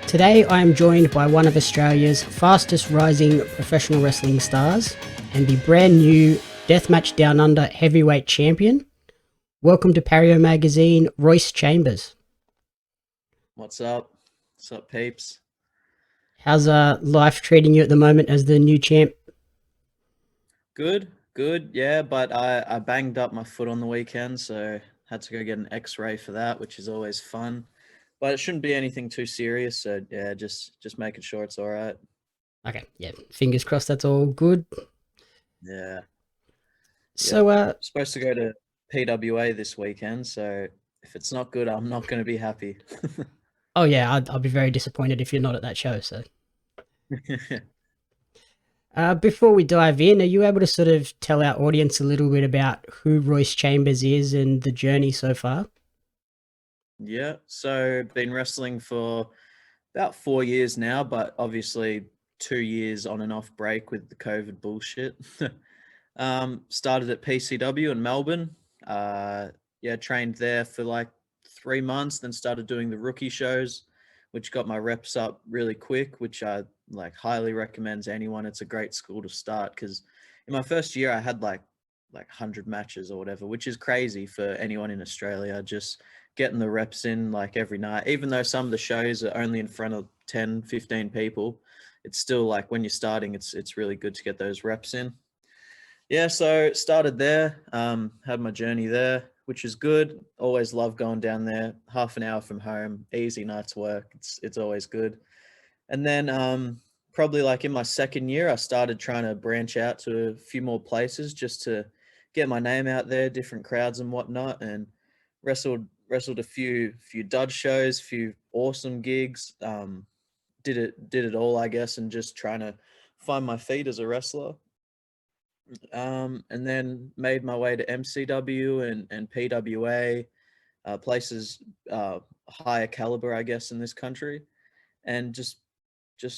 Today I am joined by one of Australia's fastest rising professional wrestling stars and the brand new Deathmatch Downunder heavyweight champion. Welcome to Pario magazine, Royce Chambers. What's up? What's up, peeps? How's life treating you at the moment as the new champ? Good, good, yeah, but I banged up my foot on the weekend, so had to go get an x-ray for that, which is always fun. But it shouldn't be anything too serious, so yeah, just making sure it's all right. Okay, yeah, fingers crossed that's all good. Yeah, yeah. So, Supposed to go to PWA this weekend, so if it's not good, I'm not going to be happy. oh yeah, I'll be very disappointed if you're not at that show, so. Before we dive in, are you able to sort of tell our audience a little bit about who Royce Chambers is and the journey so far? Yeah, so been wrestling for about 4 years now, but obviously 2 years on and off break with the COVID bullshit. Started at PCW in Melbourne. Yeah, trained there for like 3 months, then started doing the rookie shows, which got my reps up really quick, which I like highly recommend to anyone. It's a great school to start because in my first year I had like 100 matches or whatever, which is crazy for anyone in Australia. Just getting the reps in like every night, even though some of the shows are only in front of 10, 15 people, it's still like when you're starting, it's really good to get those reps in. Yeah, so started there, had my journey there, which is good. Always love going down there. Half an hour from home, easy night's work. It's always good. And then probably like in my second year, I started trying to branch out to a few more places just to get my name out there, different crowds and whatnot, and wrestled a few dud shows, few awesome gigs. Did it all, I guess, and just trying to find my feet as a wrestler. And then made my way to MCW and PWA, places higher caliber, I guess, in this country, and just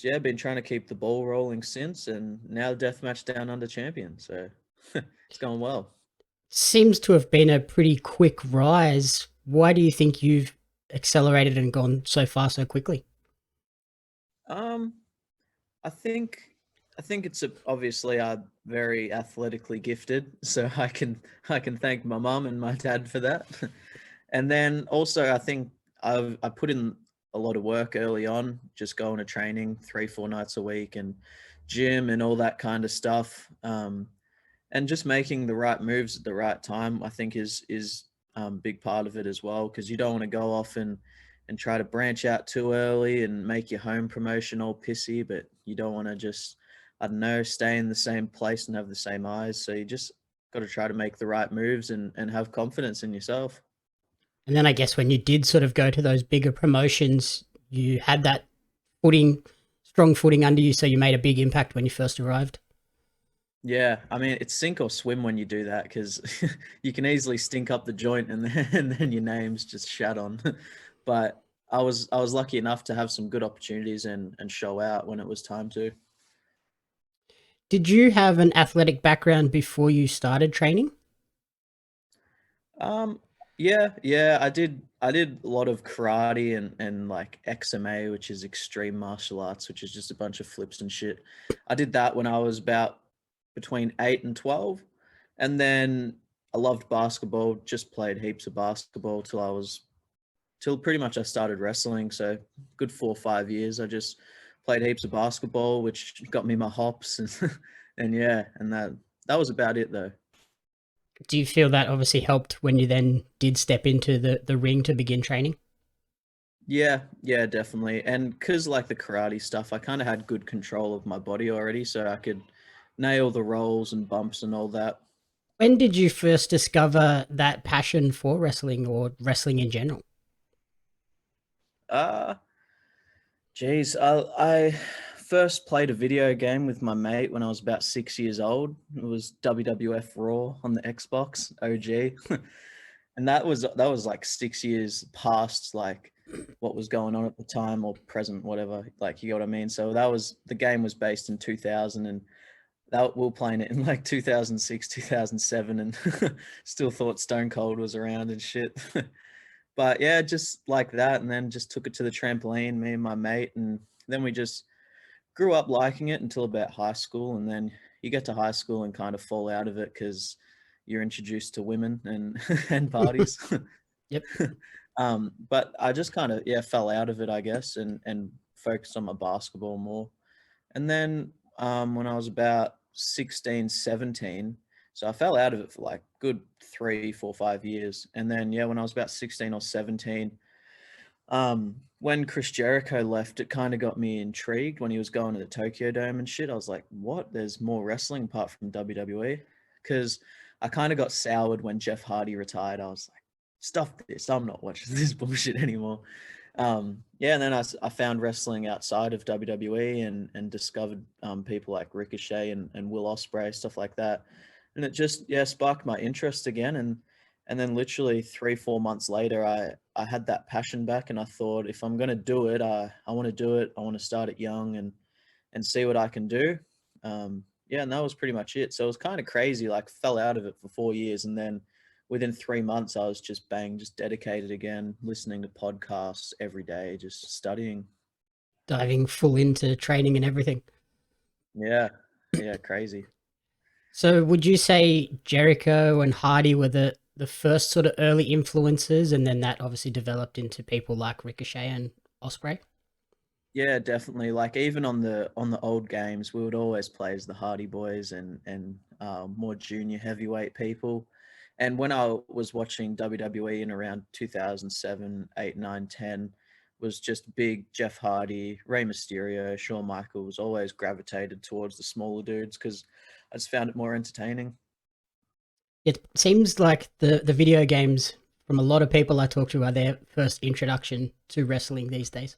yeah, been trying to keep the ball rolling since, and now Deathmatch Down Under champion. So it's going well. Seems to have been a pretty quick rise. Why do you think you've accelerated and gone so far so quickly? Um, I think I think it's obviously very athletically gifted, so I can thank my mum and my dad for that. And then also I think I put in a lot of work early on, just going to training 3-4 nights a week and gym and all that kind of stuff. And just making the right moves at the right time, I think is big part of it as well, because you don't want to go off and try to branch out too early and make your home promotion all pissy, but you don't want to just, I don't know, stay in the same place and have the same eyes. So you just got to try to make the right moves and have confidence in yourself. And then I guess when you did sort of go to those bigger promotions, you had that footing, strong footing under you, so you made a big impact when you first arrived. Yeah, I mean it's sink or swim when you do that, because you can easily stink up the joint and then, and then your name's just shat on. But I was lucky enough to have some good opportunities and show out when it was time to. Did you have an athletic background before you started training? Um, yeah, I did a lot of karate and like XMA, which is extreme martial arts, which is just a bunch of flips and shit. I did that when I was about between 8 and 12. And then I loved basketball, just played heaps of basketball till pretty much I started wrestling. So good 4 or 5 years. I just played heaps of basketball, which got me my hops and and yeah, and that was about it though. Do you feel that obviously helped when you then did step into the ring to begin training? Yeah, yeah, definitely. And because like the karate stuff, I kind of had good control of my body already, so I could nail the rolls and bumps and all that. When did you first discover that passion for wrestling or wrestling in general? Uh Geez, I first played a video game with my mate when I was about 6 years old. It was WWF Raw on the Xbox OG, and that was like 6 years past like what was going on at the time or present, whatever. Like you know what I mean. So the game was based in 2000, and that we were playing it in like 2006, 2007, and still thought Stone Cold was around and shit. But yeah, just like that, and then just took it to the trampoline, me and my mate, and then we just grew up liking it until about high school, and then you get to high school and kind of fall out of it because you're introduced to women and and parties. Yep. But I just kind of fell out of it, I guess, and focused on my basketball more. And then when I was about 16, 17, so I fell out of it for like good 3, 4, 5 years. And then when I was about 16 or 17, when Chris Jericho left, it kind of got me intrigued when he was going to the Tokyo Dome and shit. I was like, what? There's more wrestling apart from WWE? Because I kind of got soured when Jeff Hardy retired. I was like, stuff this. I'm not watching this bullshit anymore. And then I found wrestling outside of WWE and discovered people like Ricochet and Will Ospreay, stuff like that. And it just sparked my interest again. And then literally 3, 4 months later, I had that passion back, and I thought, if I'm gonna do it, I want to do it. I want to start it young and see what I can do. And that was pretty much it. So it was kind of crazy. Like, fell out of it for 4 years, and then within 3 months, I was just dedicated again, listening to podcasts every day, just studying. Diving full into training and everything. Yeah, crazy. So would you say Jericho and Hardy were the first sort of early influences, and then that obviously developed into people like Ricochet and Osprey? Yeah, definitely. Like, even on the old games, we would always play as the Hardy Boys and more junior heavyweight people. And when I was watching WWE in around 2007, 8, 9, 10, was just big Jeff Hardy, Rey Mysterio, Shawn Michaels. Always gravitated towards the smaller dudes because I just found it more entertaining. It seems like the video games from a lot of people I talk to are their first introduction to wrestling these days.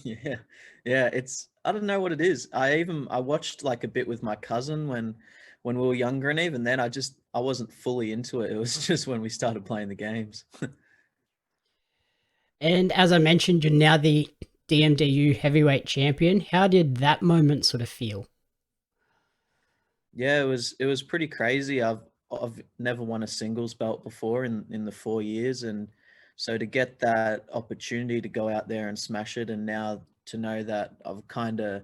Yeah, it's, I don't know what it is. I watched like a bit with my cousin when we were younger, and even then I wasn't fully into it. It was just when we started playing the games. And as I mentioned, you're now the DMDU heavyweight champion. How did that moment sort of feel? Yeah, it was pretty crazy. I've never won a singles belt before in the 4 years, and so to get that opportunity to go out there and smash it, and now to know that I've kind of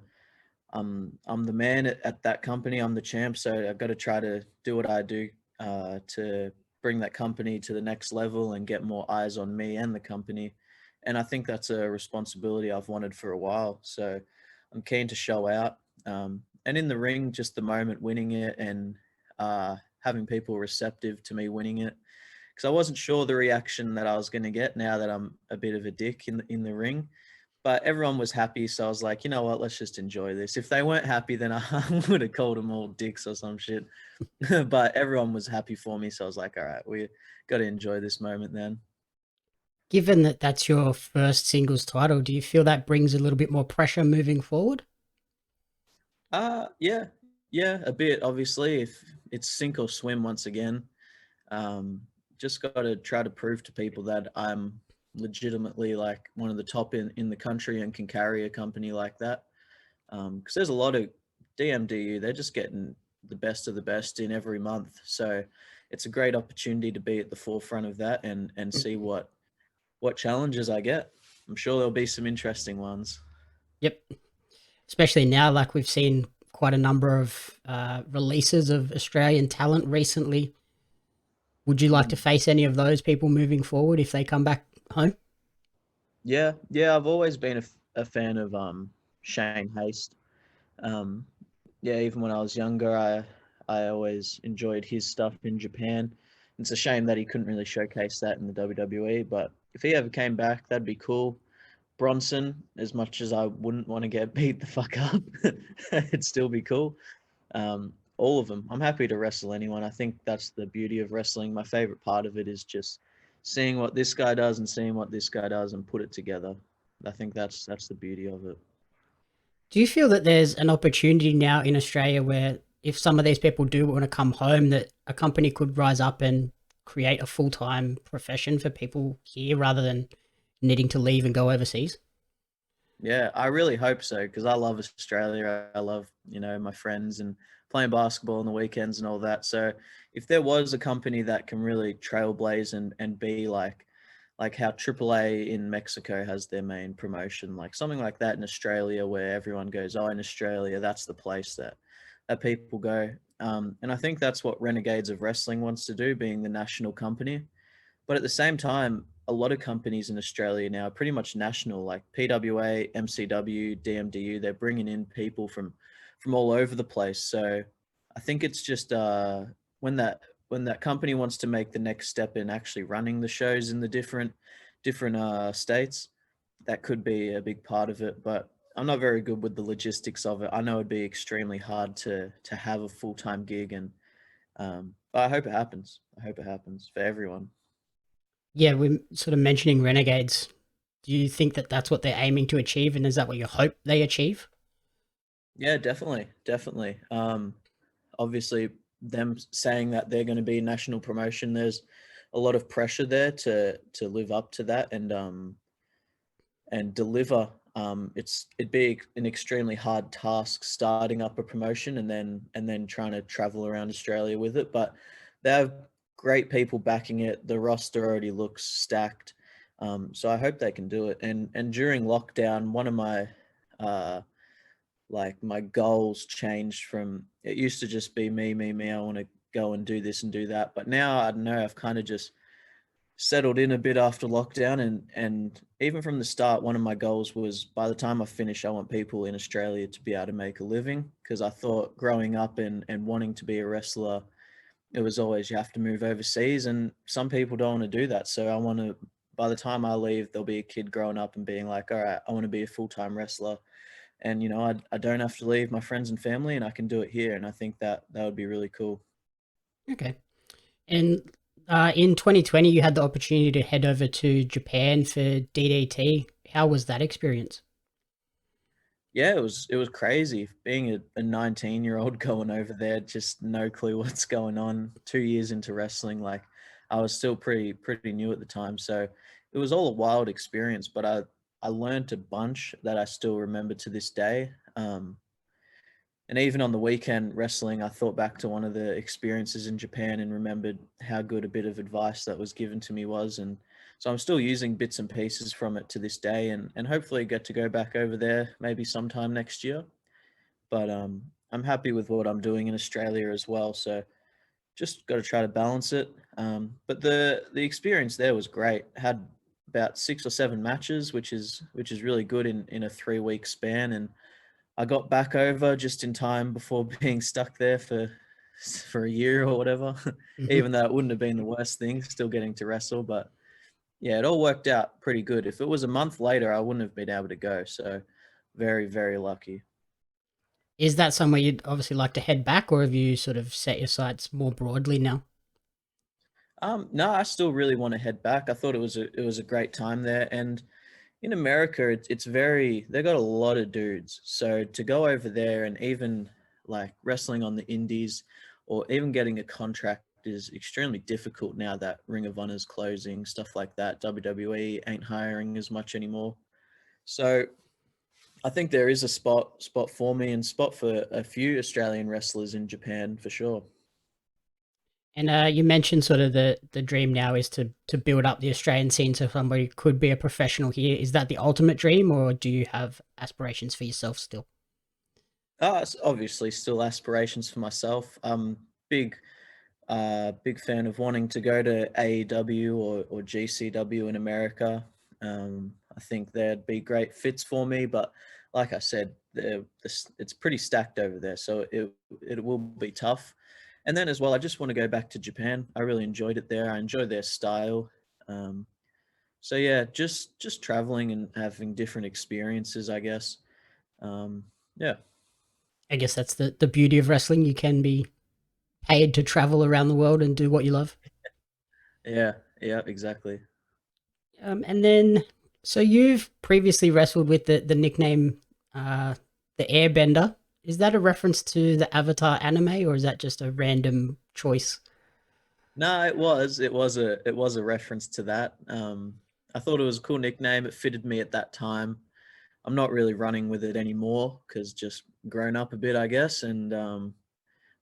I'm the man at that company. I'm the champ, so I've got to try to do what I do to bring that company to the next level and get more eyes on me and the company. And I think that's a responsibility I've wanted for a while. So I'm keen to show out. And in the ring, just the moment winning it and having people receptive to me winning it, because I wasn't sure the reaction that I was going to get now that I'm a bit of a dick in the ring. But everyone was happy, so I was like, you know what, let's just enjoy this. If they weren't happy, then I would have called them all dicks or some shit. But everyone was happy for me, so I was like, all right, we got to enjoy this moment then. Given that that's your first singles title, do you feel that brings a little bit more pressure moving forward? Yeah, a bit. Obviously, if it's sink or swim once again, um, just got to try to prove to people that I'm legitimately like one of the top in the country and can carry a company like that. Because there's a lot of DMDU, they're just getting the best of the best in every month. So it's a great opportunity to be at the forefront of that and see what challenges I get. I'm sure there'll be some interesting ones. Yep. Especially now, like we've seen quite a number of releases of Australian talent recently. Would you like to Mm. face any of those people moving forward if they come back home? Yeah, I've always been a fan of Shane Haste. Um, even when I was younger, I always enjoyed his stuff in Japan. It's a shame that he couldn't really showcase that in the WWE, but if he ever came back, that'd be cool. Bronson, as much as I wouldn't want to get beat the fuck up, it'd still be cool. All of them. I'm happy to wrestle anyone. I think that's the beauty of wrestling. My favorite part of it is just seeing what this guy does and seeing what this guy does and put it together. I think that's the beauty of it. Do you feel that there's an opportunity now in Australia where if some of these people do want to come home, that a company could rise up and create a full-time profession for people here rather than needing to leave and go overseas? Yeah, I really hope so because I love Australia. I love, my friends and playing basketball on the weekends and all that. So if there was a company that can really trailblaze and be like like how AAA in Mexico has their main promotion, like something like that in Australia, where everyone goes, oh, in Australia, that's the place that people go. And I think that's what Renegades of Wrestling wants to do, being the national company. But at the same time, a lot of companies in Australia now are pretty much national, like PWA, MCW, DMDU. They're bringing in people from all over the place. So I think it's just when that when that company wants to make the next step in actually running the shows in the different states, that could be a big part of it. But I'm not very good with the logistics of it. I know it'd be extremely hard to have a full-time gig, and but I hope it happens. I hope it happens for everyone. Yeah, we're sort of mentioning Renegades. Do you think that that's what they're aiming to achieve, and is that what you hope they achieve? Yeah, definitely, definitely. Obviously, them saying that they're going to be national promotion, there's a lot of pressure there to live up to that and deliver. It'd be an extremely hard task starting up a promotion and then trying to travel around Australia with it. But they have great people backing it. The roster already looks stacked, so I hope they can do it. And during lockdown, one of my uh, like my goals changed from it used to just be me. I want to go and do this and do that, but now I don't know. I've kind of just settled in a bit after lockdown, and even from the start, one of my goals was by the time I finish, I want people in Australia to be able to make a living, because I thought growing up and wanting to be a wrestler, it was always you have to move overseas, and some people don't want to do that. So I want to, by the time I leave, there'll be a kid growing up and being like, all right, I want to be a full-time wrestler, and I don't have to leave my friends and family, and I can do it here. And I think that would be really cool. Okay. And in 2020, you had the opportunity to head over to Japan for DDT. How was that experience? Yeah, it was crazy being a 19-year-old going over there, just no clue what's going on. 2 years into wrestling, like I was still pretty new at the time, so it was all a wild experience. But I learned a bunch that I still remember to this day. And even on the weekend wrestling, I thought back to one of the experiences in Japan and remembered how good a bit of advice that was given to me was. And so I'm still using bits and pieces from it to this day, and hopefully get to go back over there maybe sometime next year. But I'm happy with what I'm doing in Australia as well. So just got to try to balance it. But the experience there was great. Had about 6 or 7 matches, which is really good in a 3 week span. And I got back over just in time before being stuck there for a year or whatever. Hmm. Even though it wouldn't have been the worst thing, still getting to wrestle. But yeah, it all worked out pretty good. If it was a month later, I wouldn't have been able to go. So very, very lucky. Is that somewhere you'd obviously like to head back, or have you sort of set your sights more broadly now? No, I still really want to head back. I thought it was a great time there, and in America, it's very they got a lot of dudes. So to go over there and even like wrestling on the indies, or even getting a contract is extremely difficult now that Ring of Honor's closing, stuff like that. WWE ain't hiring as much anymore. So I think there is a spot for me and spot for a few Australian wrestlers in Japan for sure. And you mentioned sort of the dream now is to build up the Australian scene so somebody could be a professional here. Is that the ultimate dream, or do you have aspirations for yourself still? It's obviously still aspirations for myself. Big big fan of wanting to go to AEW or GCW in America. I think they'd be great fits for me, but like I said, it's pretty stacked over there, so it will be tough. And then as well, I just want to go back to Japan. I really enjoyed it there. I enjoy their style. Um, so yeah, just traveling and having different experiences, I guess. Um, yeah, I guess that's the beauty of wrestling. You can be paid to travel around the world and do what you love. yeah, yeah, exactly. And then, so you've previously wrestled with the nickname, uh, the Airbender. Is that a reference to the Avatar anime, or is that just a random choice? No, it was a reference to that. I thought it was a cool nickname. It fitted me at that time. I'm not really running with it anymore because just grown up a bit, I guess. And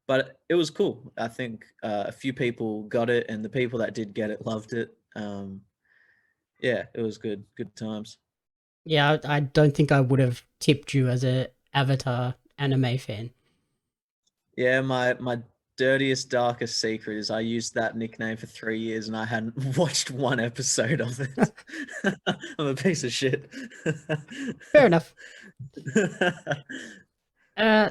but it was cool. I think a few people got it, and the people that did get it loved it. Yeah, it was good. Good times. Yeah, I don't think I would have tipped you as a Avatar anime fan. Yeah, my dirtiest, darkest secret is I used that nickname for 3 years and I hadn't watched one episode of it. I'm a piece of shit. Fair enough.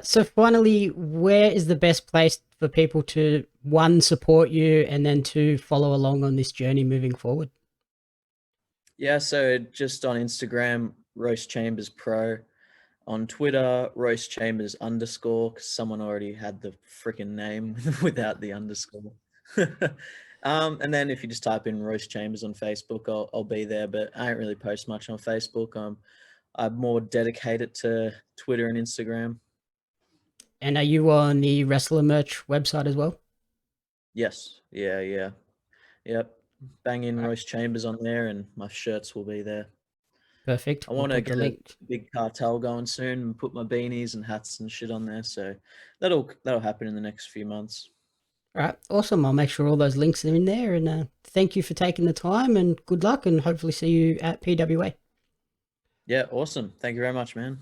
So finally, where is the best place for people to, one, support you, and then two, follow along on this journey moving forward? Yeah, so just on Instagram, Royce Chambers Pro. On Twitter, Royce Chambers underscore, because someone already had the freaking name without the underscore. And then if you just type in Royce Chambers on Facebook, I'll be there. But I don't really post much on Facebook. I'm more dedicated to Twitter and Instagram. And are you on the Wrestler Merch website as well? Yes, yeah. Yep. Bang in All right, Royce Chambers on there, and my shirts will be there. perfect. I We'll want to put the get a link. big cartel going soon and put my beanies and hats and shit on there. So that'll happen in the next few months. All right, awesome. I'll make sure all those links are in there. And thank you for taking the time, and good luck, and hopefully see you at PWA. Yeah, awesome. Thank you very much, man.